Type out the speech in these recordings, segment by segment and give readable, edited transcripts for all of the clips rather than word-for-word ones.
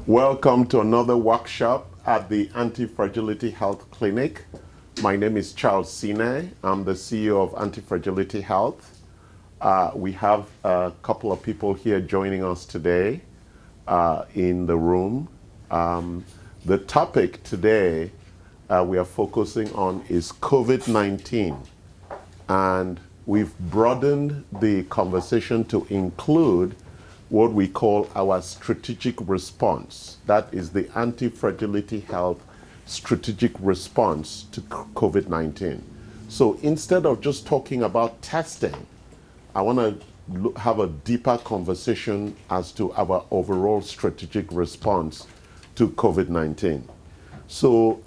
Welcome to another workshop at the Anti-Fragility Health Clinic. My name is Charles Sine. I'm the CEO of Anti-Fragility Health. We have a couple of people here joining us today in the room. The topic today we are focusing on is COVID-19, and we've broadened the conversation to include what we call our strategic response. That is the Anti-Fragility Health strategic response to COVID-19. So instead of just talking about testing, I want to have a deeper conversation as to our overall strategic response to COVID-19. So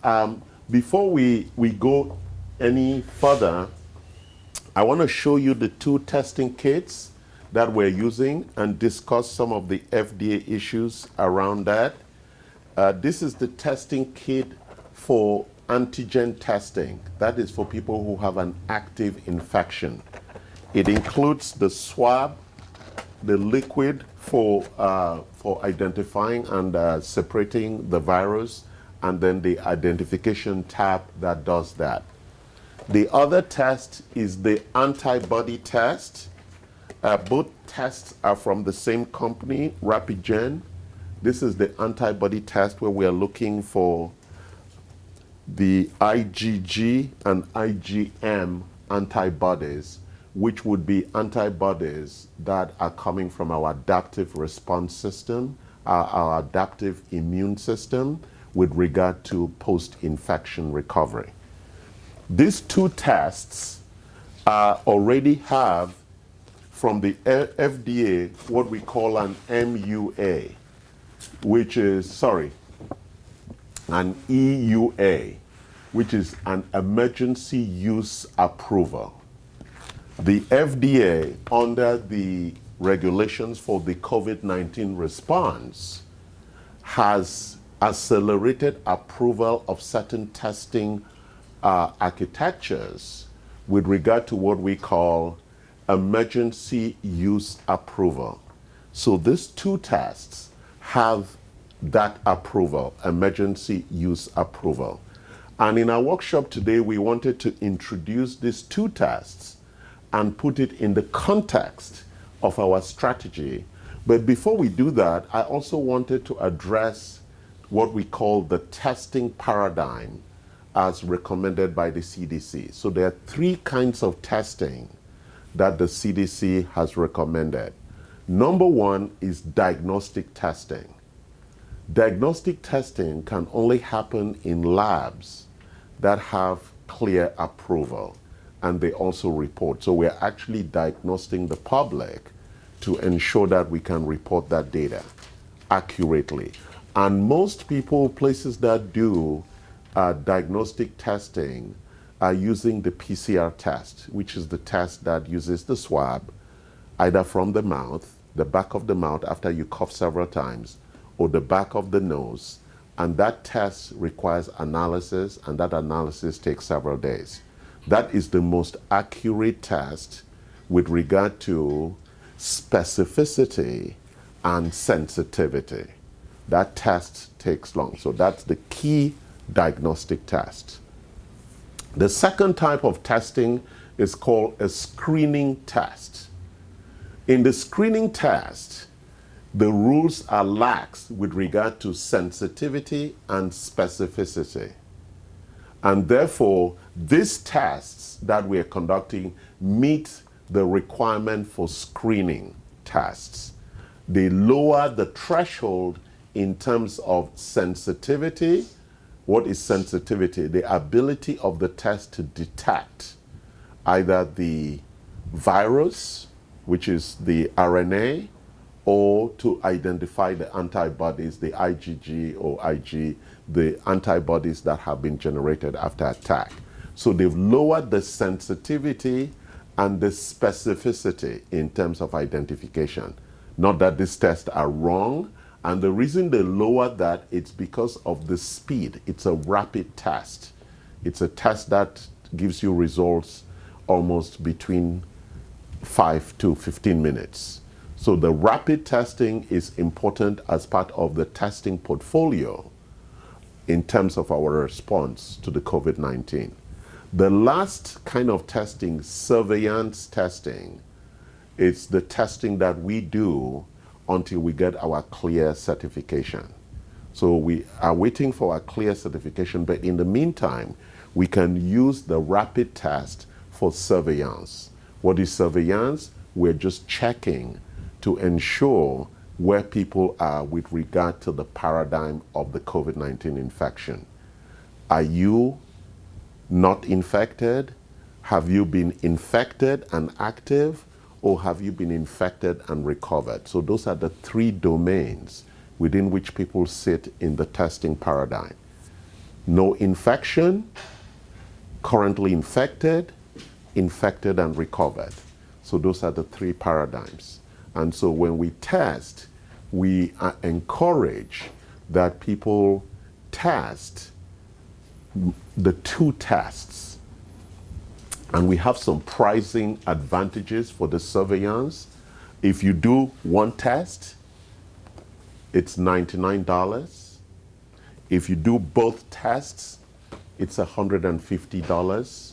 before we go any further, I want to show you the two testing kits that we're using and discuss some of the FDA issues around that. This is the testing kit for antigen testing. That is for people who have an active infection. It includes the swab, the liquid for identifying and separating the virus, and then the identification tab that does that. The other test is the antibody test. Both tests are from the same company, Rapigen. This is the antibody test where we are looking for the IgG and IgM antibodies, which would be antibodies that are coming from our adaptive response system, our adaptive immune system with regard to post-infection recovery. These two tests already have from the FDA what we call an MUA, which is, an EUA, which is an emergency use approval. The FDA, under the regulations for the COVID-19 response, has accelerated approval of certain testing architectures with regard to what we call emergency use approval. So these two tests have that approval, emergency use approval. And in our workshop today, we wanted to introduce these two tests and put it in the context of our strategy. But before we do that, I also wanted to address what we call the testing paradigm as recommended by the CDC. So there are three kinds of testing that the CDC has recommended. Number one is diagnostic testing. Diagnostic testing can only happen in labs that have clear approval, and they also report. So we're actually diagnosing the public to ensure that we can report that data accurately. And most people, places that do diagnostic testing, are using the PCR test, which is the test that uses the swab, either from the mouth, the back of the mouth after you cough several times, or the back of the nose. And that test requires analysis, and that analysis takes several days. That is the most accurate test with regard to specificity and sensitivity. That test takes long. So that's the key diagnostic test. The second type of testing is called a screening test. In the screening test, the rules are lax with regard to sensitivity and specificity. And therefore, these tests that we are conducting meet the requirement for screening tests. They lower the threshold in terms of sensitivity. What is sensitivity? The ability of the test to detect either the virus, which is the RNA, or to identify the antibodies, the IgG or Ig, the antibodies that have been generated after attack. So they've lowered the sensitivity and the specificity in terms of identification. Not that these tests are wrong, and the reason they lowered that, it's because of the speed. It's a rapid test. It's a test that gives you results almost between 5 to 15 minutes. So the rapid testing is important as part of the testing portfolio in terms of our response to the COVID-19. The last kind of testing, surveillance testing, it's the testing that we do until we get our clear certification. So we are waiting for our clear certification, but in the meantime, we can use the rapid test for surveillance. What is surveillance? We're just checking to ensure where people are with regard to the paradigm of the COVID-19 infection. Are you not infected? Have you been infected and active? Or have you been infected and recovered? So those are the three domains within which people sit in the testing paradigm. No infection, currently infected, infected and recovered. So those are the three paradigms. And so when we test, we encourage that people test the two tests. And we have some pricing advantages for the surveillance. If you do one test, it's $99. If you do both tests, it's $150.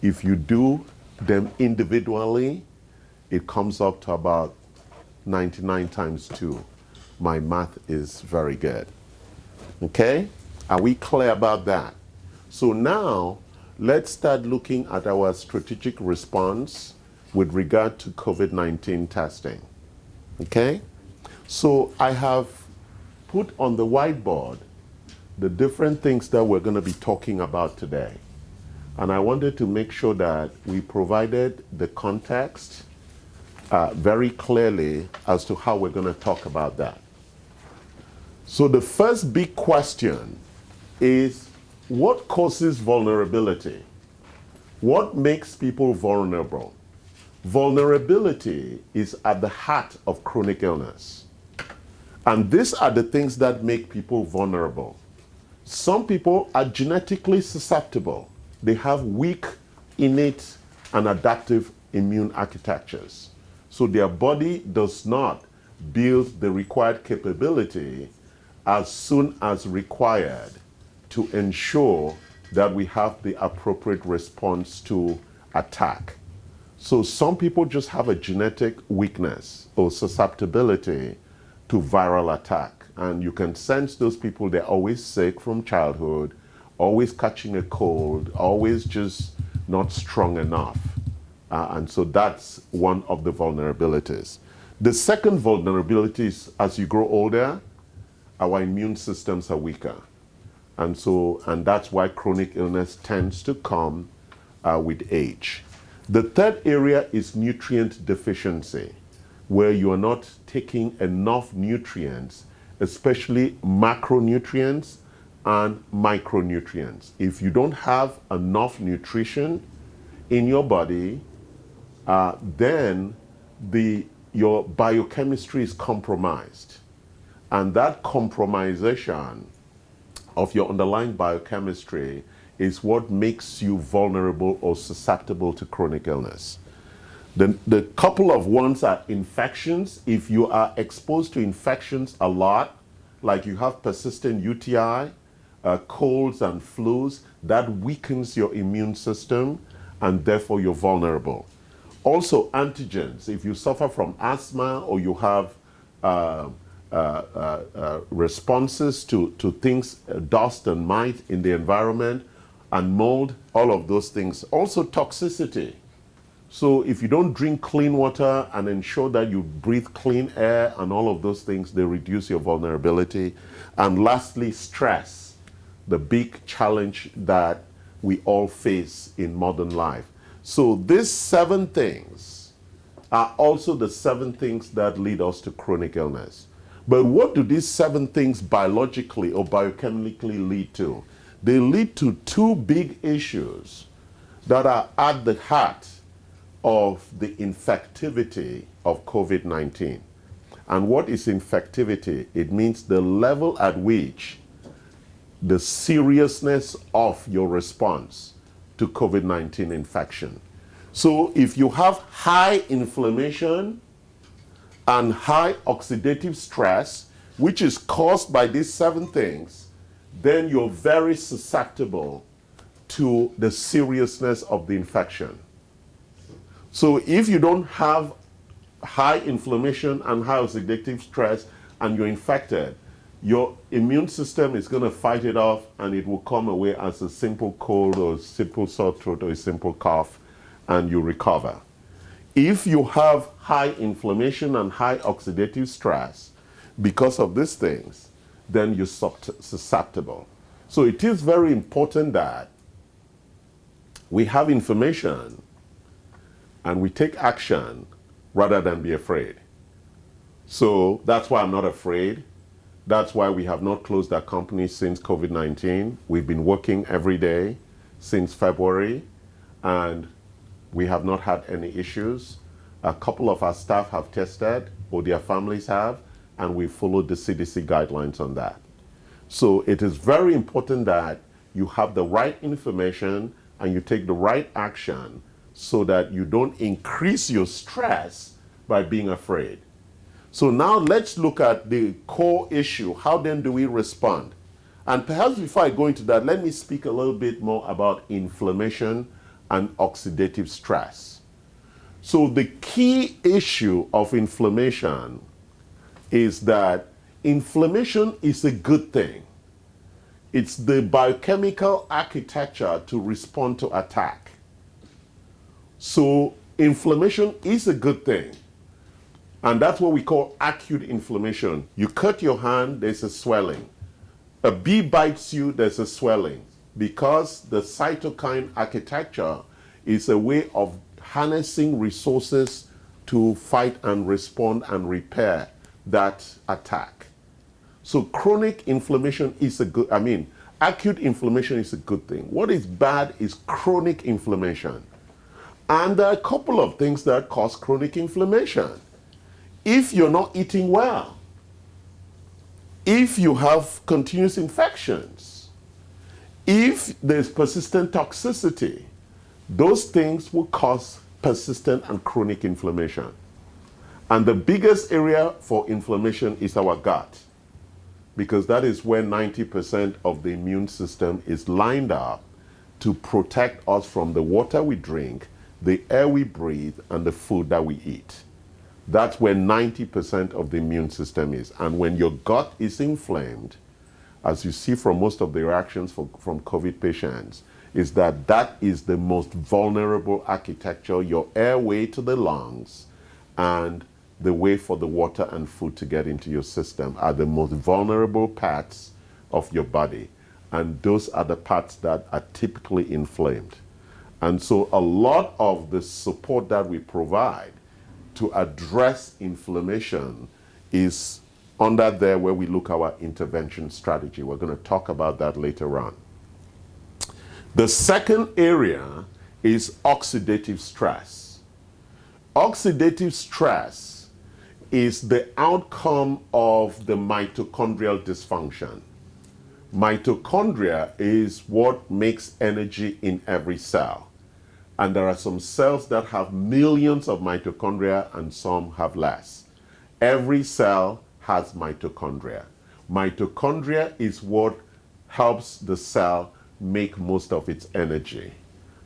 If you do them individually, it comes up to about 99 times 2. My math is very good. Okay? Are we clear about that? So now, let's start looking at our strategic response with regard to COVID-19 testing. Okay? So I have put on the whiteboard the different things that we're going to be talking about today. And I wanted to make sure that we provided the context very clearly as to how we're going to talk about that. So the first big question is, what causes vulnerability? What makes people vulnerable? Vulnerability is at the heart of chronic illness. And these are the things that make people vulnerable. Some people are genetically susceptible. They have weak, innate, and adaptive immune architectures. So their body does not build the required capability as soon as required to ensure that we have the appropriate response to attack. So some people just have a genetic weakness or susceptibility to viral attack. And you can sense those people, they're always sick from childhood, always catching a cold, always just not strong enough. And so that's one of the vulnerabilities. The second vulnerability is, as you grow older, our immune systems are weaker. And that's why chronic illness tends to come with age. The third area is nutrient deficiency, where you are not taking enough nutrients, especially macronutrients and micronutrients. If you don't have enough nutrition in your body, then your biochemistry is compromised. And that compromisation of your underlying biochemistry is what makes you vulnerable or susceptible to chronic illness. The couple of ones are infections. If you are exposed to infections a lot, like you have persistent UTI, colds and flus, that weakens your immune system and therefore you're vulnerable. Also antigens. If you suffer from asthma or you have responses to things, dust and mite in the environment and mold, all of those things. Also toxicity. So if you don't drink clean water and ensure that you breathe clean air and all of those things, they reduce your vulnerability. And lastly, stress, the big challenge that we all face in modern life. So these 7 things are also the 7 things that lead us to chronic illness. But what do these 7 things biologically or biochemically lead to? They lead to 2 big issues that are at the heart of the infectivity of COVID-19. And what is infectivity? It means the level at which the seriousness of your response to COVID-19 infection. So if you have high inflammation and high oxidative stress, which is caused by these 7 things, then you're very susceptible to the seriousness of the infection. So if you don't have high inflammation and high oxidative stress and you're infected, your immune system is going to fight it off and it will come away as a simple cold or a simple sore throat or a simple cough, and you recover. If you have high inflammation and high oxidative stress because of these things, then you're susceptible. So it is very important that we have information and we take action rather than be afraid. So that's why I'm not afraid. That's why we have not closed our company since COVID-19. We've been working every day since February, and we have not had any issues. A couple of our staff have tested, or their families have, and we followed the CDC guidelines on that. So it is very important that you have the right information and you take the right action so that you don't increase your stress by being afraid. So now let's look at the core issue. How then do we respond? And perhaps before I go into that, let me speak a little bit more about inflammation and oxidative stress. So the key issue of inflammation is that inflammation is a good thing. It's the biochemical architecture to respond to attack. So inflammation is a good thing. And that's what we call acute inflammation. You cut your hand, there's a swelling. A bee bites you, there's a swelling. Because the cytokine architecture is a way of harnessing resources to fight and respond and repair that attack. So chronic inflammation is acute inflammation is a good thing. What is bad is chronic inflammation. And there are a couple of things that cause chronic inflammation. If you're not eating well, if you have continuous infections, if there's persistent toxicity, those things will cause persistent and chronic inflammation. And the biggest area for inflammation is our gut, because that is where 90% of the immune system is lined up to protect us from the water we drink, the air we breathe, and the food that we eat. That's where 90% of the immune system is. And when your gut is inflamed, as you see from most of the reactions from COVID patients, is that is the most vulnerable architecture, your airway to the lungs and the way for the water and food to get into your system are the most vulnerable parts of your body. And those are the parts that are typically inflamed. And so a lot of the support that we provide to address inflammation is under there where we look at our intervention strategy. We're going to talk about that later on. The second area is oxidative stress. Oxidative stress is the outcome of the mitochondrial dysfunction. Mitochondria is what makes energy in every cell. And there are some cells that have millions of mitochondria and some have less. Every cell has mitochondria. Mitochondria is what helps the cell make most of its energy.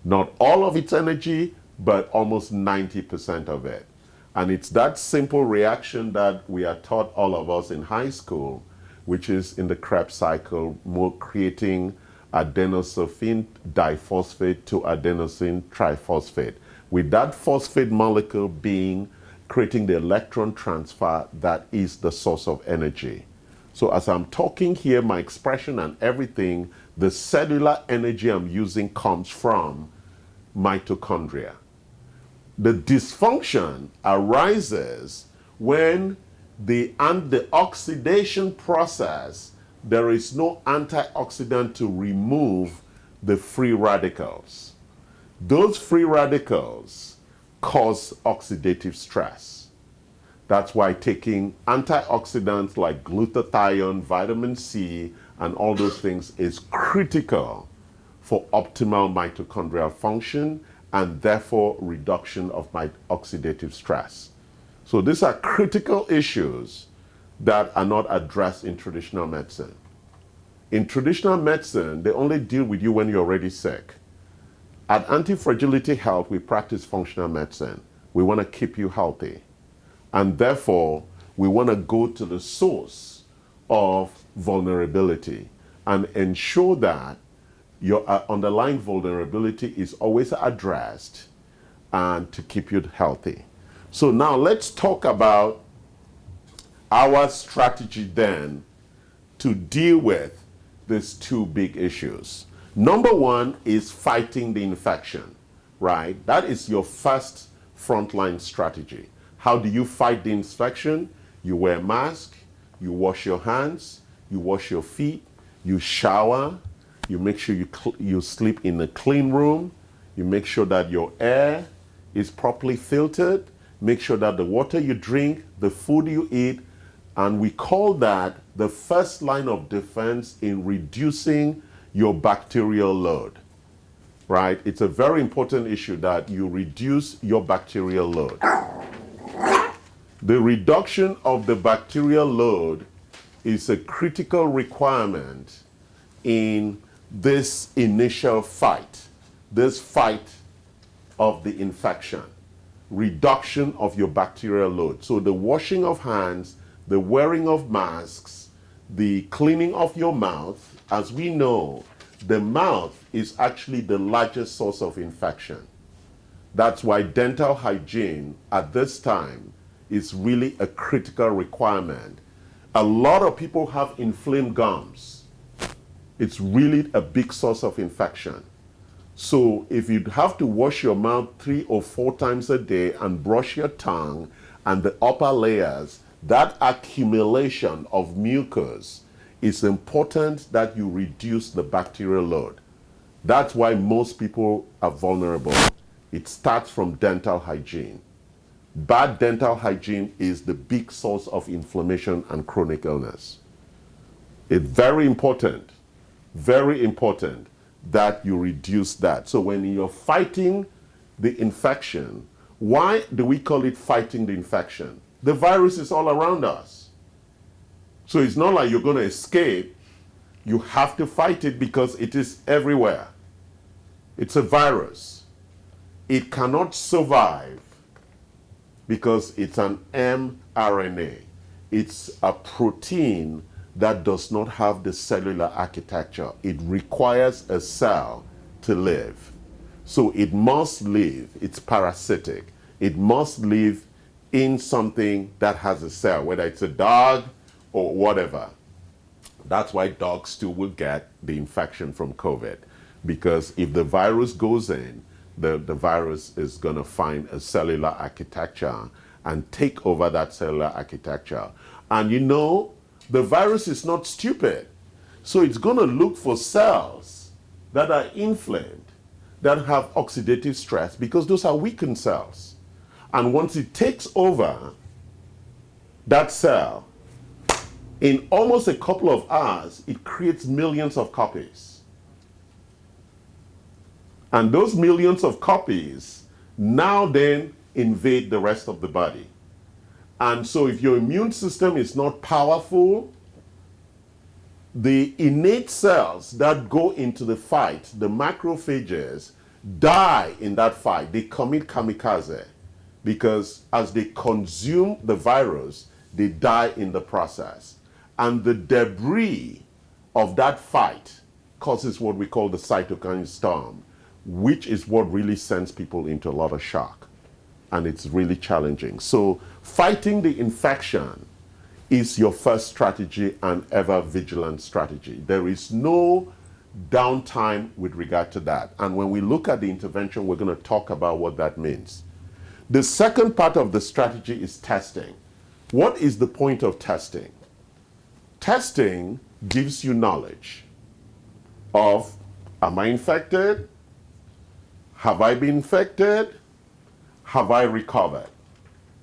Not all of its energy, but almost 90% of it. And it's that simple reaction that we are taught, all of us in high school, which is in the Krebs cycle, creating adenosine diphosphate to adenosine triphosphate, with that phosphate molecule creating the electron transfer that is the source of energy. So as I'm talking here, my expression and everything, the cellular energy I'm using comes from mitochondria. The dysfunction arises when the oxidation process, there is no antioxidant to remove the free radicals. Those free radicals cause oxidative stress. That's why taking antioxidants like glutathione, vitamin C, and all those things is critical for optimal mitochondrial function and therefore reduction of oxidative stress. So these are critical issues that are not addressed in traditional medicine. In traditional medicine, they only deal with you when you're already sick. At Anti-Fragility Health, we practice functional medicine. We want to keep you healthy. And therefore, we want to go to the source of vulnerability and ensure that your underlying vulnerability is always addressed and to keep you healthy. So now let's talk about our strategy then to deal with these two big issues. Number one is fighting the infection, right? That is your first frontline strategy. How do you fight the infection? You wear a mask, you wash your hands, you wash your feet, you shower, you make sure you sleep in a clean room, you make sure that your air is properly filtered, make sure that the water you drink, the food you eat, and we call that the first line of defense in reducing your bacterial load, right? It's a very important issue that you reduce your bacterial load. The reduction of the bacterial load is a critical requirement in this initial fight, this fight of the infection, reduction of your bacterial load. So the washing of hands, the wearing of masks, the cleaning of your mouth. As we know, the mouth is actually the largest source of infection. That's why dental hygiene at this time is really a critical requirement. A lot of people have inflamed gums. It's really a big source of infection. So if you have to wash your mouth 3 or 4 times a day and brush your tongue and the upper layers, that accumulation of mucus, it's important that you reduce the bacterial load. That's why most people are vulnerable. It starts from dental hygiene. Bad dental hygiene is the big source of inflammation and chronic illness. It's very important that you reduce that. So when you're fighting the infection, why do we call it fighting the infection? The virus is all around us. So it's not like you're going to escape. You have to fight it because it is everywhere. It's a virus. It cannot survive because it's an mRNA. It's a protein that does not have the cellular architecture. It requires a cell to live. So it must live. It's parasitic. It must live in something that has a cell, whether it's a dog or whatever. That's why dogs too will get the infection from COVID, because if the virus goes in, the virus is going to find a cellular architecture and take over that cellular architecture. And you know, the virus is not stupid. So it's going to look for cells that are inflamed, that have oxidative stress, because those are weakened cells. And once it takes over that cell, in almost a couple of hours, it creates millions of copies. And those millions of copies now then invade the rest of the body. And so if your immune system is not powerful, the innate cells that go into the fight, the macrophages, die in that fight. They commit kamikaze because as they consume the virus, they die in the process. And the debris of that fight causes what we call the cytokine storm, which is what really sends people into a lot of shock. And it's really challenging. So fighting the infection is your first strategy and ever vigilant strategy. There is no downtime with regard to that. And when we look at the intervention, we're going to talk about what that means. The second part of the strategy is testing. What is the point of testing? Testing gives you knowledge of, am I infected? Have I been infected? Have I recovered?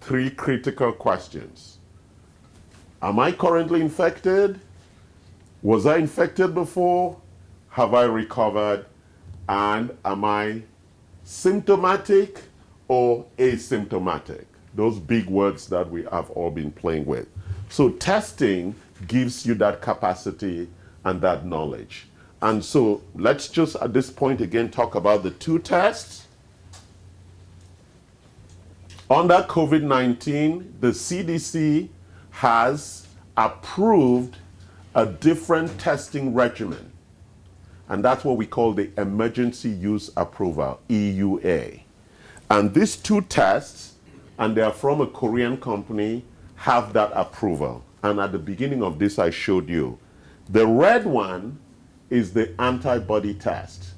3 critical questions. Am I currently infected? Was I infected before? Have I recovered? And am I symptomatic or asymptomatic? those big words that we have all been playing with. So testing gives you that capacity and that knowledge. And so let's just at this point again talk about the two tests. Under COVID-19, the CDC has approved a different testing regimen. And that's what we call the Emergency Use Approval, EUA. And these two tests, and they are from a Korean company, have that approval. And at the beginning of this, I showed you. The red one is the antibody test,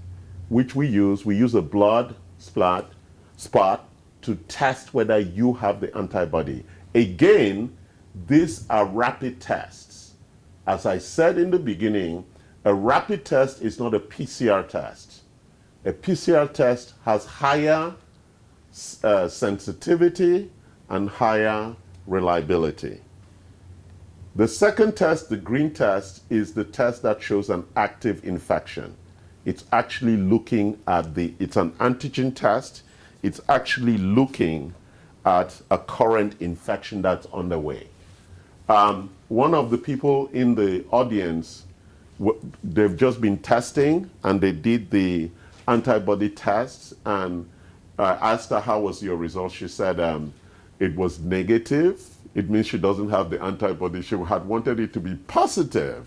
which we use. We use a blood spot to test whether you have the antibody. Again, these are rapid tests. As I said in the beginning, a rapid test is not a PCR test. A PCR test has higher sensitivity and higher reliability. The second test, the green test, is the test that shows an active infection. It's actually looking at it's an antigen test. It's actually looking at a current infection that's underway. One of the people in the audience, they've just been testing, and they did the antibody tests, and I asked her, how was your result? She said it was negative. It means she doesn't have the antibody. She had wanted it to be positive,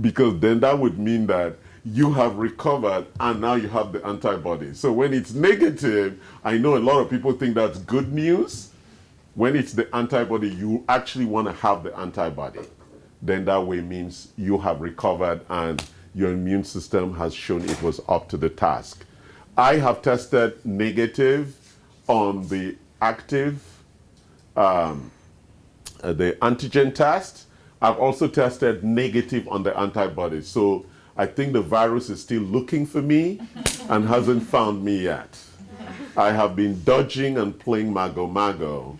because then that would mean that you have recovered and now you have the antibody. So when it's negative, I know a lot of people think that's good news. When it's the antibody, you actually want to have the antibody. Then that way means you have recovered and your immune system has shown it was up to the task. I have tested negative on the active, the antigen test. I've also tested negative on the antibody. So I think the virus is still looking for me and hasn't found me yet. I have been dodging and playing mago-mago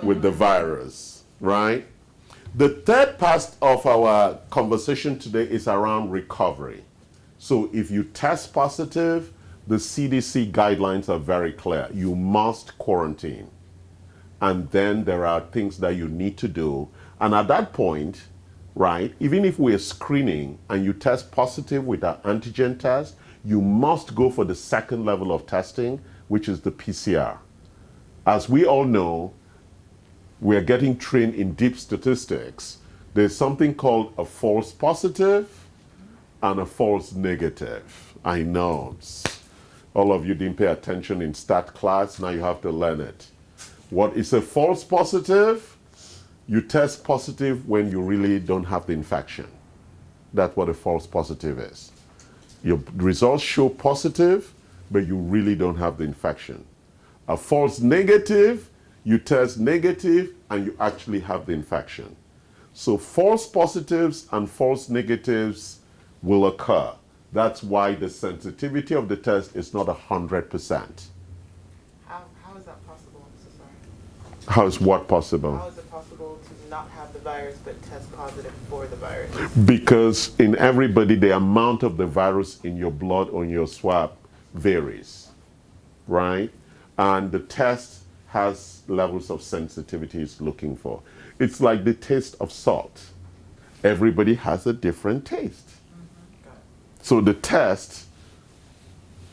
with the virus, right? The third part of our conversation today is around recovery. So if you test positive, the CDC guidelines are very clear. You must quarantine. And then there are things that you need to do. And at that point, right, even if we're screening and you test positive with our antigen test, you must go for the second level of testing, which is the PCR. As we all know, we're getting trained in deep statistics. There's something called a false positive and a false negative. I know. All of you didn't pay attention in stat class. Now you have to learn it. What is a false positive? You test positive when you really don't have the infection. That's what a false positive is. Your results show positive, but you really don't have the infection. A false negative, you test negative and you actually have the infection. So false positives and false negatives will occur. That's why the sensitivity of the test is not 100%. How is that possible? I'm so sorry. How is what possible? How is it possible to not have the virus but test positive for the virus? Because in everybody, the amount of the virus in your blood or in your swab varies, right? And the test has levels of sensitivity it's looking for. It's like the taste of salt. Everybody has a different taste. So the test,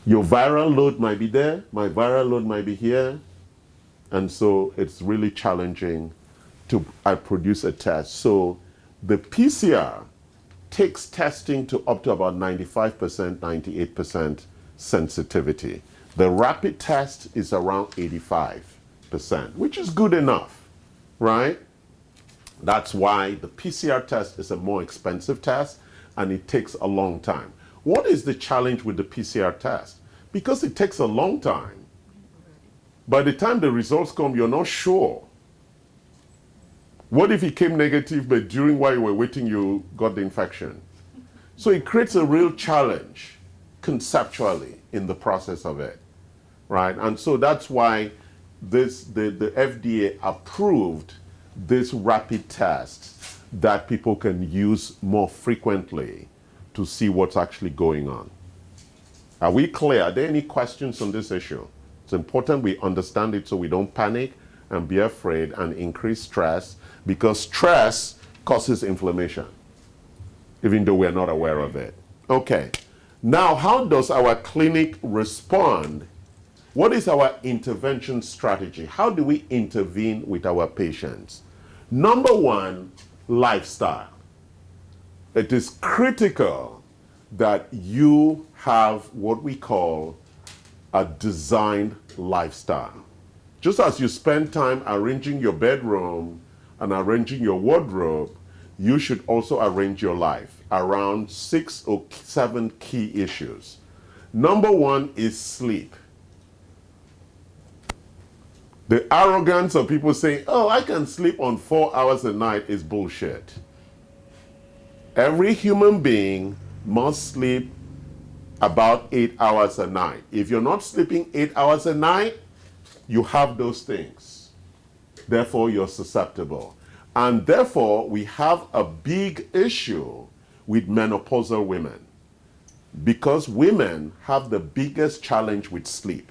your viral load might be there, my viral load might be here, and so it's really challenging to produce a test. So the PCR takes testing to up to about 95%, 98% sensitivity. The rapid test is around 85%, which is good enough, right? That's why the PCR test is a more expensive test and it takes a long time. What is the challenge with the PCR test? Because it takes a long time. By the time the results come, you're not sure. What if it came negative, but during while you were waiting, you got the infection? So it creates a real challenge conceptually in the process of it, right? And so that's why the FDA approved this rapid test that people can use more frequently to see what's actually going on. Are we clear? Are there any questions on this issue? It's important we understand it so we don't panic and be afraid and increase stress, because stress causes inflammation, even though we're not aware of it. Okay, now how does our clinic respond? What is our intervention strategy? How do we intervene with our patients? Number one, lifestyle. It is critical that you have what we call a designed lifestyle. Just as you spend time arranging your bedroom and arranging your wardrobe, you should also arrange your life around 6 or 7 key issues. Number one is sleep. The arrogance of people saying, oh, I can sleep on 4 hours a night is bullshit. Every human being must sleep about 8 hours a night. If you're not sleeping 8 hours a night, you have those things. Therefore, you're susceptible. And therefore, we have a big issue with menopausal women, because women have the biggest challenge with sleep,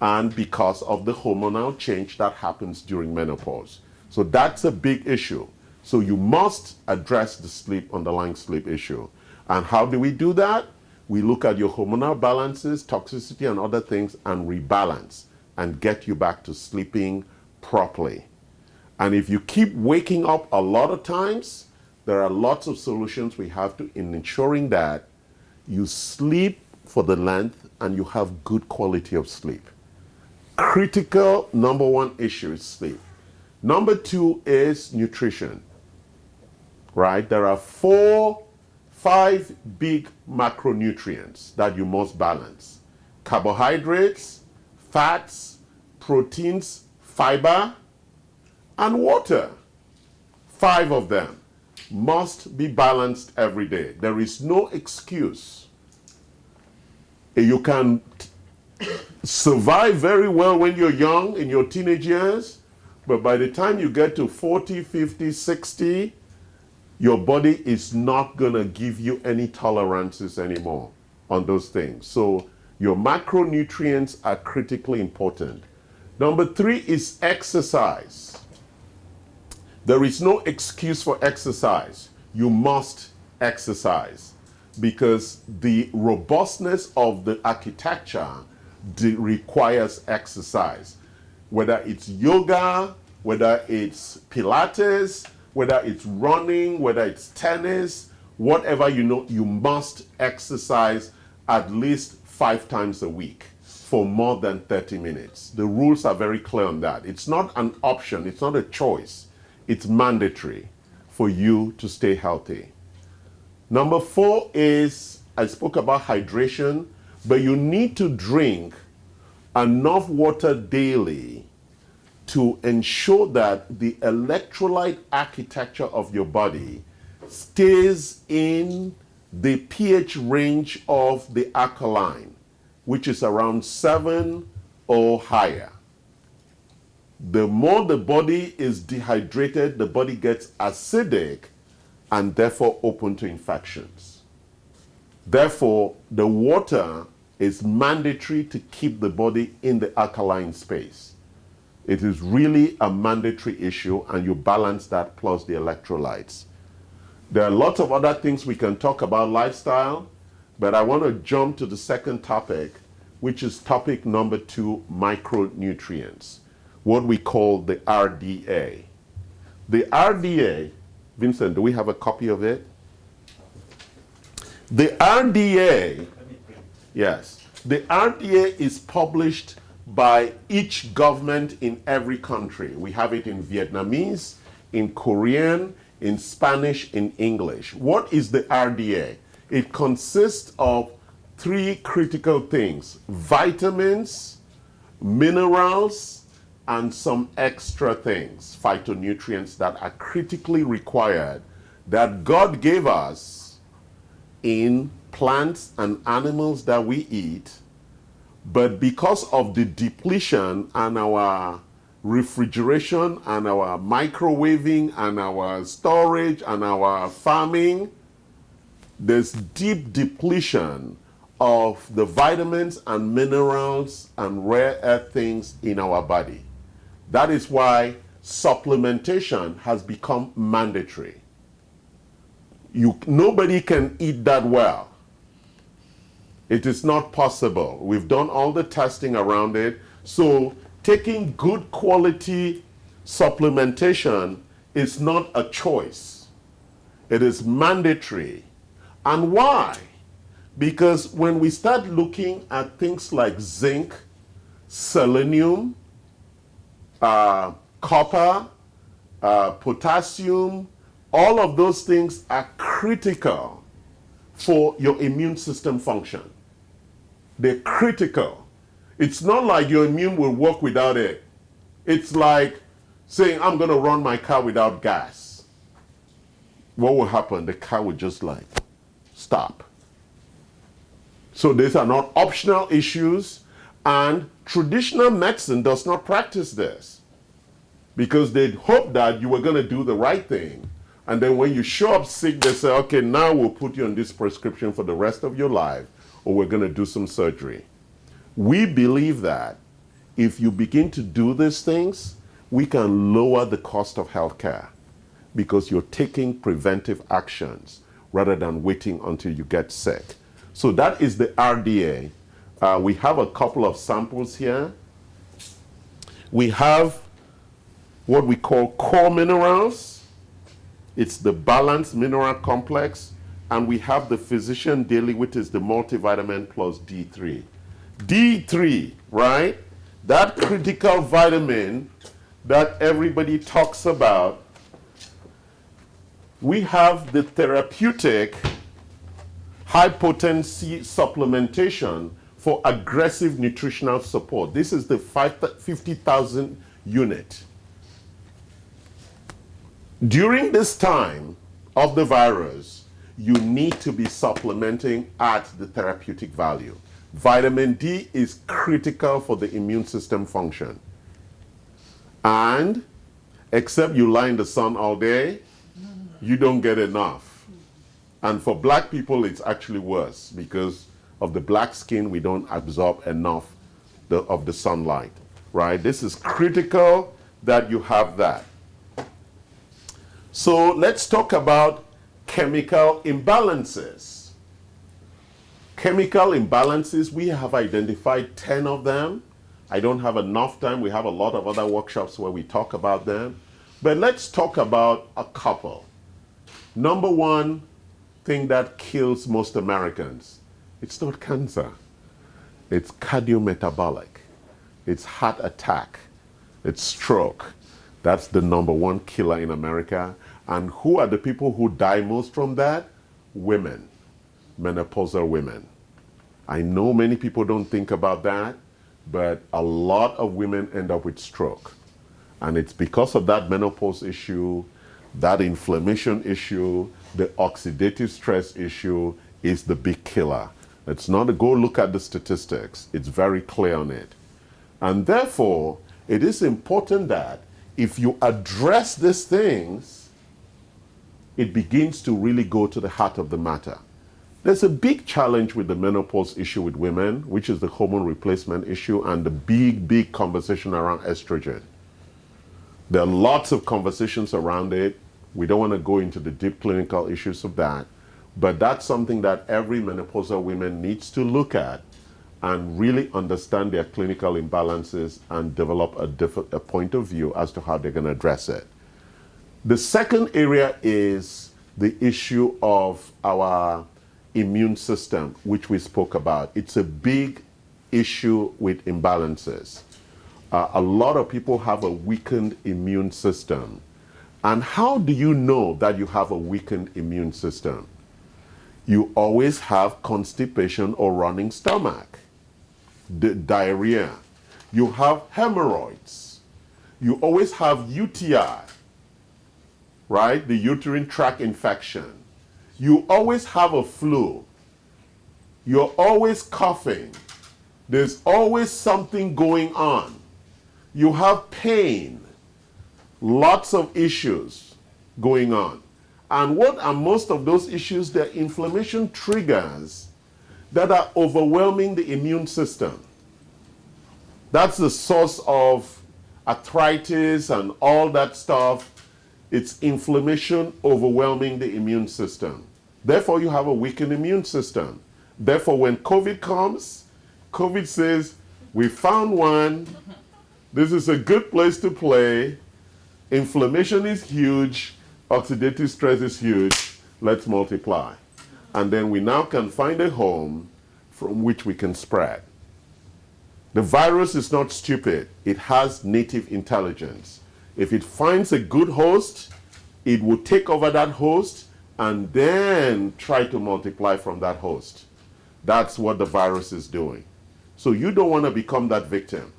and because of the hormonal change that happens during menopause. So that's a big issue. So you must address the underlying sleep issue. And how do we do that? We look at your hormonal balances, toxicity, and other things, and rebalance and get you back to sleeping properly. And if you keep waking up a lot of times, there are lots of solutions we have to in ensuring that you sleep for the length and you have good quality of sleep. Critical number one issue is sleep. Number two is nutrition, right? There are 5 big macronutrients that you must balance: carbohydrates, fats, proteins, fiber, and water. 5 of them must be balanced every day. There is no excuse. You can survive very well when you're young, in your teenage years, but by the time you get to 40, 50, 60, your body is not going to give you any tolerances anymore on those things. So your macronutrients are critically important. Number 3 is exercise. There is no excuse for exercise. You must exercise, because the robustness of the architecture requires exercise. Whether it's yoga, whether it's Pilates, whether it's running, whether it's tennis, whatever, you must exercise at least 5 times a week for more than 30 minutes. The rules are very clear on that. It's not an option, it's not a choice. It's mandatory for you to stay healthy. Number 4 is, I spoke about hydration, but you need to drink enough water daily to ensure that the electrolyte architecture of your body stays in the pH range of the alkaline, which is around 7 or higher. The more the body is dehydrated, the body gets acidic and therefore open to infections. Therefore, the water is mandatory to keep the body in the alkaline space. It is really a mandatory issue, and you balance that plus the electrolytes. There are lots of other things we can talk about lifestyle, but I want to jump to the second topic, which is topic number 2, micronutrients, what we call the RDA. The RDA, Vincent, do we have a copy of it? The RDA, yes, the RDA is published by each government in every country. We have it in Vietnamese, in Korean, in Spanish, in English. What is the RDA? It consists of 3 critical things: vitamins, minerals, and some extra things, phytonutrients that are critically required, that God gave us in plants and animals that we eat. But because of the depletion and our refrigeration and our microwaving and our storage and our farming, there's deep depletion of the vitamins and minerals and rare earth things in our body. That is why supplementation has become mandatory. Nobody can eat that well. It is not possible. We've done all the testing around it. So taking good quality supplementation is not a choice. It is mandatory. And why? Because when we start looking at things like zinc, selenium, copper, potassium, all of those things are critical for your immune system function. They're critical. It's not like your immune will work without it. It's like saying, I'm going to run my car without gas. What will happen? The car will just like stop. So these are not optional issues, and traditional medicine does not practice this because they'd hope that you were going to do the right thing. And then when you show up sick, they say, okay, now we'll put you on this prescription for the rest of your life, or we're going to do some surgery. We believe that if you begin to do these things, we can lower the cost of healthcare because you're taking preventive actions rather than waiting until you get sick. So that is the RDA. We have a couple of samples here. We have what we call core minerals. It's the balanced mineral complex. And we have the physician daily, which is the multivitamin plus D3. D3, right? That critical vitamin that everybody talks about. We have the therapeutic high potency supplementation for aggressive nutritional support. This is the 50,000 unit. During this time of the virus, you need to be supplementing at the therapeutic value. Vitamin D is critical for the immune system function. And except you lie in the sun all day, you don't get enough. And for black people, it's actually worse because of the black skin, we don't absorb enough of the sunlight, right? This is critical that you have that. So let's talk about chemical imbalances. Chemical imbalances, we have identified 10 of them. I don't have enough time. We have a lot of other workshops where we talk about them. But let's talk about a couple. Number one thing that kills most Americans, it's not cancer. It's cardiometabolic. It's heart attack. It's stroke. That's the number one killer in America. And who are the people who die most from that? Women, menopausal women. I know many people don't think about that, but a lot of women end up with stroke. And it's because of that menopause issue, that inflammation issue, the oxidative stress issue is the big killer. Let's not go look at the statistics. It's very clear on it. And therefore, it is important that if you address these things, it begins to really go to the heart of the matter. There's a big challenge with the menopause issue with women, which is the hormone replacement issue and the big conversation around estrogen. There are lots of conversations around it. We don't want to go into the deep clinical issues of that, but that's something that every menopausal woman needs to look at and really understand their clinical imbalances and develop a point of view as to how they're going to address it. The second area is the issue of our immune system, which we spoke about. It's a big issue with imbalances. A lot of people have a weakened immune system. And how do you know that you have a weakened immune system? You always have constipation or running stomach, diarrhea. You have hemorrhoids. You always have UTI, right? The uterine tract infection. You always have a flu. You're always coughing. There's always something going on. You have pain. Lots of issues going on. And what are most of those issues? They're inflammation triggers that are overwhelming the immune system. That's the source of arthritis and all that stuff. It's inflammation overwhelming the immune system. Therefore, you have a weakened immune system. Therefore, when COVID comes, COVID says, we found one. This is a good place to play. Inflammation is huge. Oxidative stress is huge. Let's multiply. And then we now can find a home from which we can spread. The virus is not stupid. It has native intelligence. If it finds a good host, it will take over that host and then try to multiply from that host. That's what the virus is doing. So you don't want to become that victim,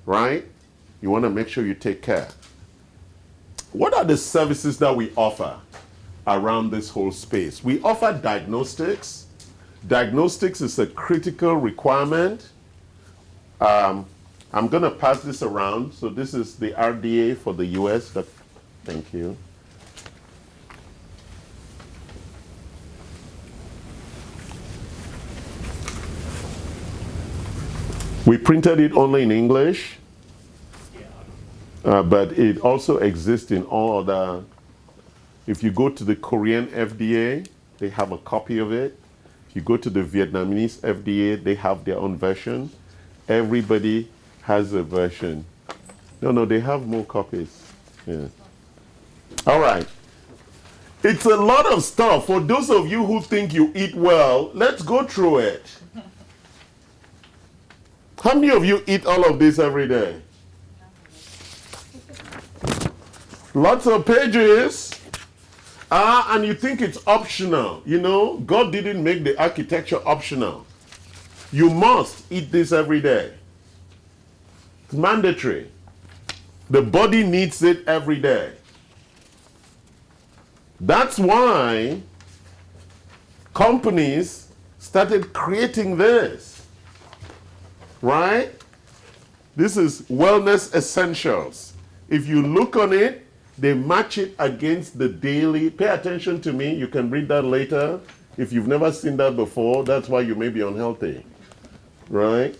right? You want to make sure you take care. What are the services that we offer around this whole space? We offer diagnostics. Diagnostics is a critical requirement. I'm going to pass this around. So this is the RDA for the US. Thank you. We printed it only in English, but it also exists in all other. If you go to the Korean FDA, they have a copy of it. If you go to the Vietnamese FDA, they have their own version. Everybody has a version. No, they have more copies. Yeah. All right. It's a lot of stuff. For those of you who think you eat well, let's go through it. How many of you eat all of this every day? Lots of pages. And you think it's optional. You know, God didn't make the architecture optional. You must eat this every day. It's mandatory. The body needs it every day. That's why companies started creating this. Right? This is wellness essentials. If you look on it, they match it against the daily. Pay attention to me. You can read that later. If you've never seen that before, that's why you may be unhealthy. Right?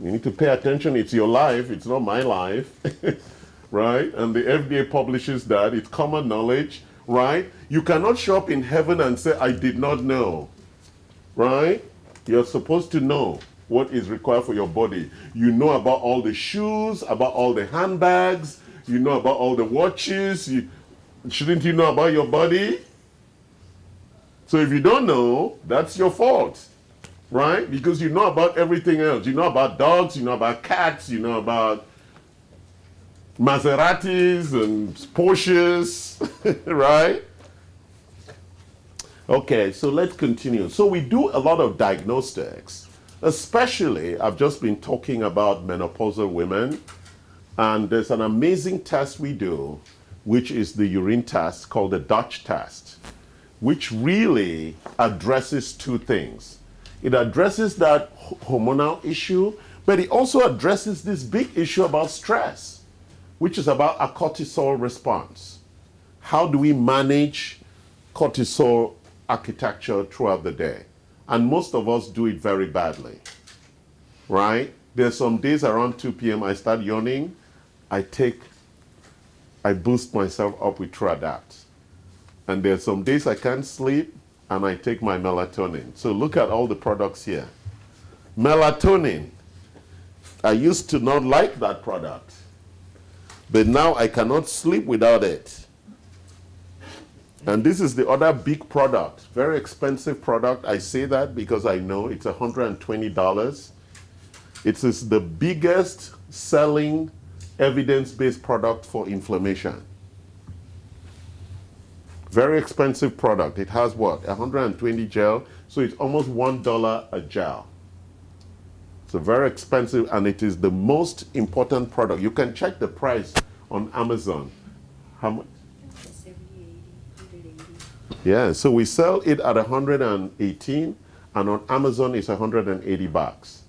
You need to pay attention. It's your life. It's not my life. Right? And the FDA publishes that. It's common knowledge. Right? You cannot show up in heaven and say, I did not know. Right? You're supposed to know what is required for your body. You know about all the shoes, about all the handbags, you know about all the watches. Shouldn't you know about your body? So if you don't know, that's your fault, right? Because you know about everything else. You know about dogs, you know about cats, you know about Maseratis and Porsches, right? Okay, so let's continue. So we do a lot of diagnostics. Especially, I've just been talking about menopausal women, and there's an amazing test we do, which is the urine test called the Dutch test, which really addresses two things. It addresses that hormonal issue, but it also addresses this big issue about stress, which is about a cortisol response. How do we manage cortisol architecture throughout the day? And most of us do it very badly, right? There's some days around 2 p.m. I start yawning. I boost myself up with Tradapt. And there's some days I can't sleep and I take my melatonin. So look at all the products here. Melatonin. I used to not like that product, but now I cannot sleep without it. And this is the other big product, very expensive product. I say that because I know it's $120. It is the biggest selling evidence-based product for inflammation. Very expensive product. It has what? 120 gel, so it's almost $1 a gel. It's a very expensive, and it is the most important product. You can check the price on Amazon. How much? Yeah, so we sell it at 118, and on Amazon it's 180 bucks.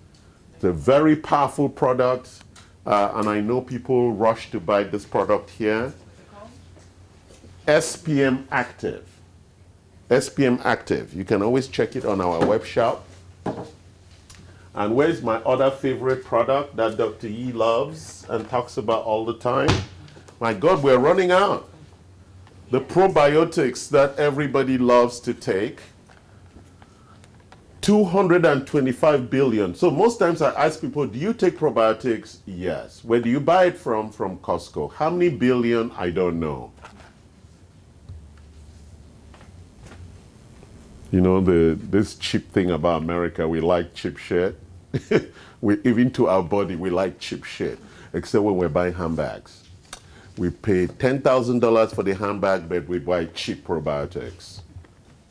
It's a very powerful product, and I know people rush to buy this product here. SPM Active. SPM Active. You can always check it on our web shop. And where's my other favorite product that Dr. E loves and talks about all the time? My God, we're running out. The probiotics that everybody loves to take, 225 billion. So most times I ask people, do you take probiotics? Yes. Where do you buy it from? From Costco. How many billion? I don't know. You know, this cheap thing about America, we like cheap shit. Even to our body, we like cheap shit, except when we're buying handbags. We pay $10,000 for the handbag, but we buy cheap probiotics.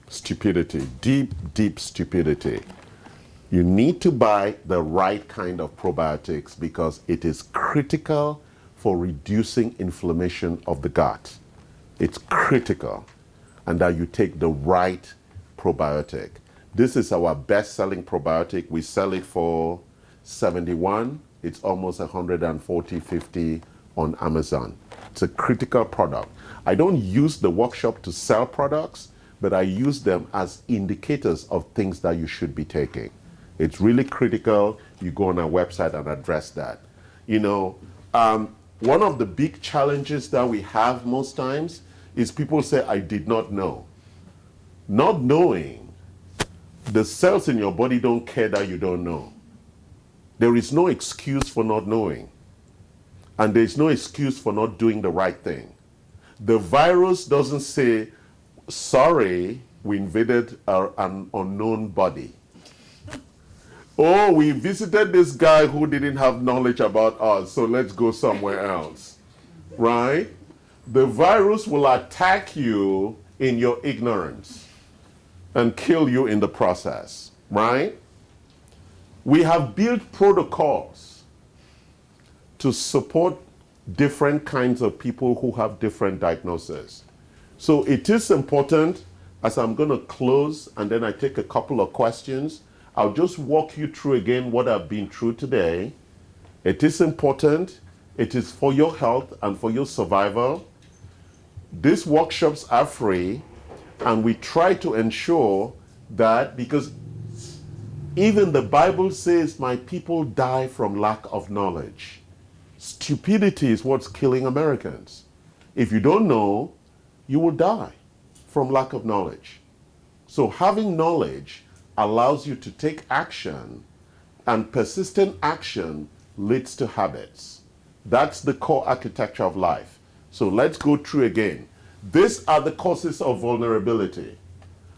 Stupidity, deep, deep stupidity. You need to buy the right kind of probiotics because it is critical for reducing inflammation of the gut. It's critical, and that you take the right probiotic. This is our best-selling probiotic. We sell it for $71. It's almost $140, $50 on Amazon. It's a critical product. I don't use the workshop to sell products, but I use them as indicators of things that you should be taking. It's really critical. You go on our website and address that. You know, one of the big challenges that we have most times is people say, I did not know. Not knowing, the cells in your body don't care that you don't know. There is no excuse for not knowing. And there is no excuse for not doing the right thing. The virus doesn't say, sorry, we invaded an unknown body. Oh, we visited this guy who didn't have knowledge about us, so let's go somewhere else. Right? The virus will attack you in your ignorance and kill you in the process, right? We have built protocols to support different kinds of people who have different diagnoses. So it is important, as I'm going to close and then I take a couple of questions, I'll just walk you through again what I've been through today. It is important. It is for your health and for your survival. These workshops are free, and we try to ensure that, because even the Bible says, my people die from lack of knowledge. Stupidity is what's killing Americans. If you don't know, you will die from lack of knowledge. So having knowledge allows you to take action, and persistent action leads to habits. That's the core architecture of life. So let's go through again. These are the causes of vulnerability.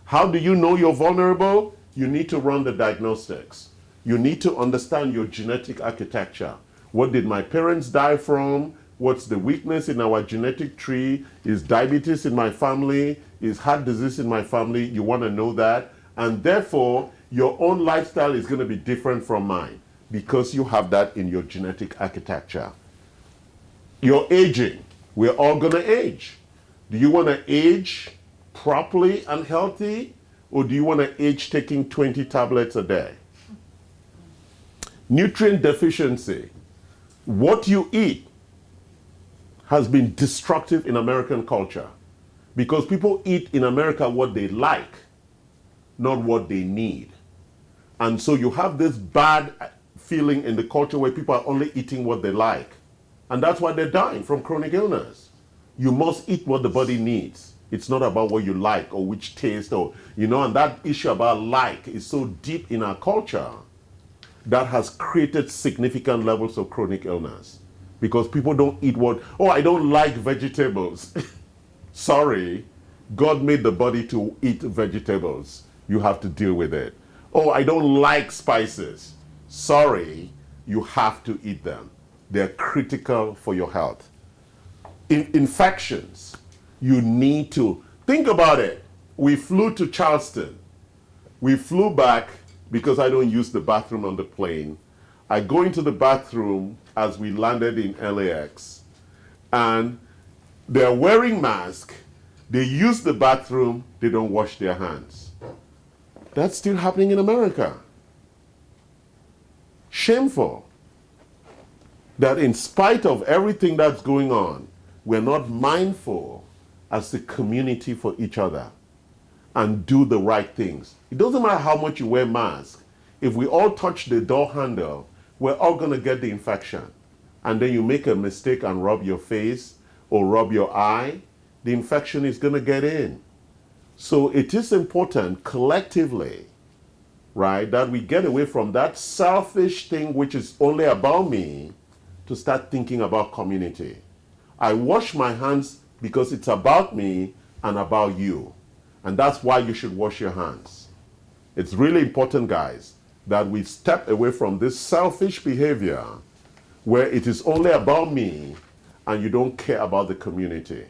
How do you know you're vulnerable? You need to run the diagnostics. You need to understand your genetic architecture. What did my parents die from? What's the weakness in our genetic tree? Is diabetes in my family? Is heart disease in my family? You want to know that. And therefore, your own lifestyle is going to be different from mine because you have that in your genetic architecture. You're aging. We're all going to age. Do you want to age properly and healthy, or do you want to age taking 20 tablets a day? Nutrient deficiency. What you eat has been destructive in American culture because people eat in America what they like, not what they need. And so you have this bad feeling in the culture where people are only eating what they like. And that's why they're dying from chronic illness. You must eat what the body needs. It's not about what you like or which taste or, and that issue about like is so deep in our culture that has created significant levels of chronic illness because people don't eat I don't like vegetables. Sorry, God made the body to eat vegetables. You have to deal with it. Oh, I don't like spices. Sorry, you have to eat them. They're critical for your health. Infections, you need to think about it. We flew to Charleston. We flew back because I don't use the bathroom on the plane. I go into the bathroom as we landed in LAX, and they're wearing masks. They use the bathroom. They don't wash their hands. That's still happening in America. Shameful that in spite of everything that's going on, we're not mindful as a community for each other and do the right things. It doesn't matter how much you wear masks. If we all touch the door handle, we're all going to get the infection. And then you make a mistake and rub your face or rub your eye, the infection is going to get in. So it is important collectively, right, that we get away from that selfish thing which is only about me to start thinking about community. I wash my hands because it's about me and about you. And that's why you should wash your hands. It's really important, guys, that we step away from this selfish behavior where it is only about me and you don't care about the community.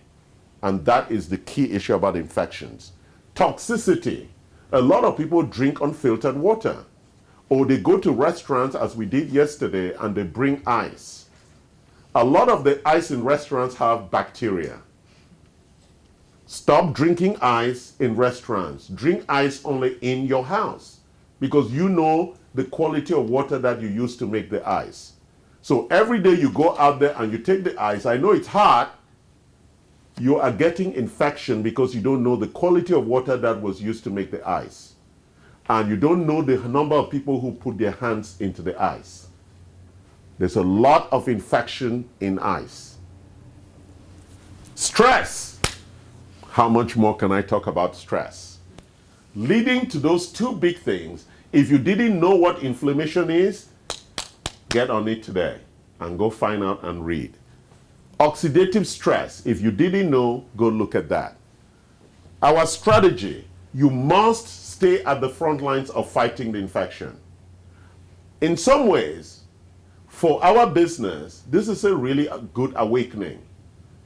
And that is the key issue about infections. Toxicity. A lot of people drink unfiltered water, or they go to restaurants as we did yesterday and they bring ice. A lot of the ice in restaurants have bacteria. Stop drinking ice in restaurants. Drink ice only in your house because you know the quality of water that you use to make the ice. So every day you go out there and you take the ice, I know it's hot, you are getting infection because you don't know the quality of water that was used to make the ice. And you don't know the number of people who put their hands into the ice. There's a lot of infection in ice. Stress. How much more can I talk about stress? Leading to those two big things, if you didn't know what inflammation is, get on it today and go find out and read. Oxidative stress, if you didn't know, go look at that. Our strategy, you must stay at the front lines of fighting the infection. In some ways, for our business, this is a really good awakening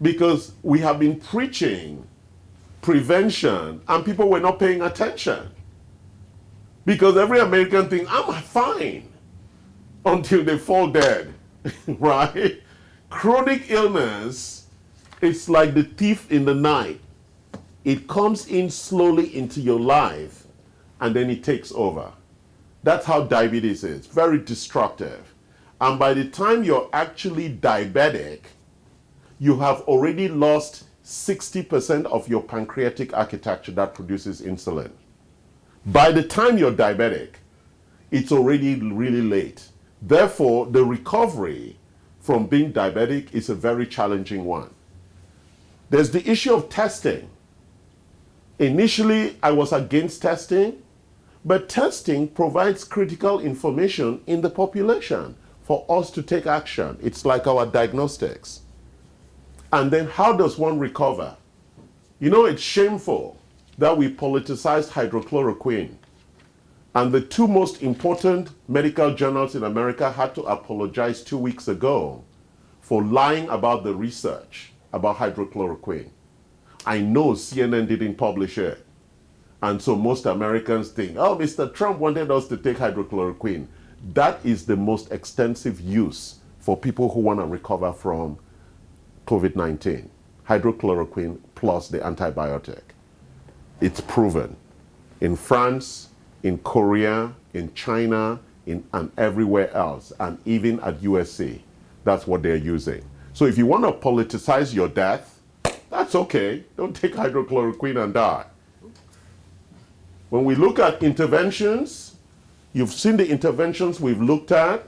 because we have been preaching prevention and people were not paying attention. Because every American thinks, I'm fine, until they fall dead, right? Chronic illness, it's like the thief in the night. It comes in slowly into your life and then it takes over. That's how diabetes is, very destructive. And by the time you're actually diabetic, you have already lost 60% of your pancreatic architecture that produces insulin. By the time you're diabetic, it's already really late. Therefore, the recovery from being diabetic is a very challenging one. There's the issue of testing. Initially, I was against testing, but testing provides critical information in the population for us to take action. It's like our diagnostics. And then how does one recover? You know, it's shameful that we politicized hydrochloroquine. And the two most important medical journals in America had to apologize 2 weeks ago for lying about the research about hydrochloroquine. I know CNN didn't publish it. And so most Americans think, oh, Mr. Trump wanted us to take hydrochloroquine. That is the most extensive use for people who want to recover from COVID-19. Hydrochloroquine plus the antibiotic. It's proven. In France, in Korea, in China, and everywhere else, and even at USC. That's what they're using. So if you want to politicize your death, that's okay. Don't take hydrochloroquine and die. When we look at interventions, you've seen the interventions we've looked at.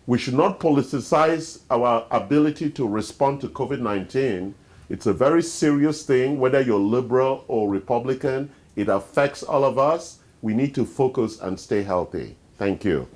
We should not politicize our ability to respond to COVID-19. It's a very serious thing, whether you're liberal or Republican. It affects all of us. We need to focus and stay healthy. Thank you.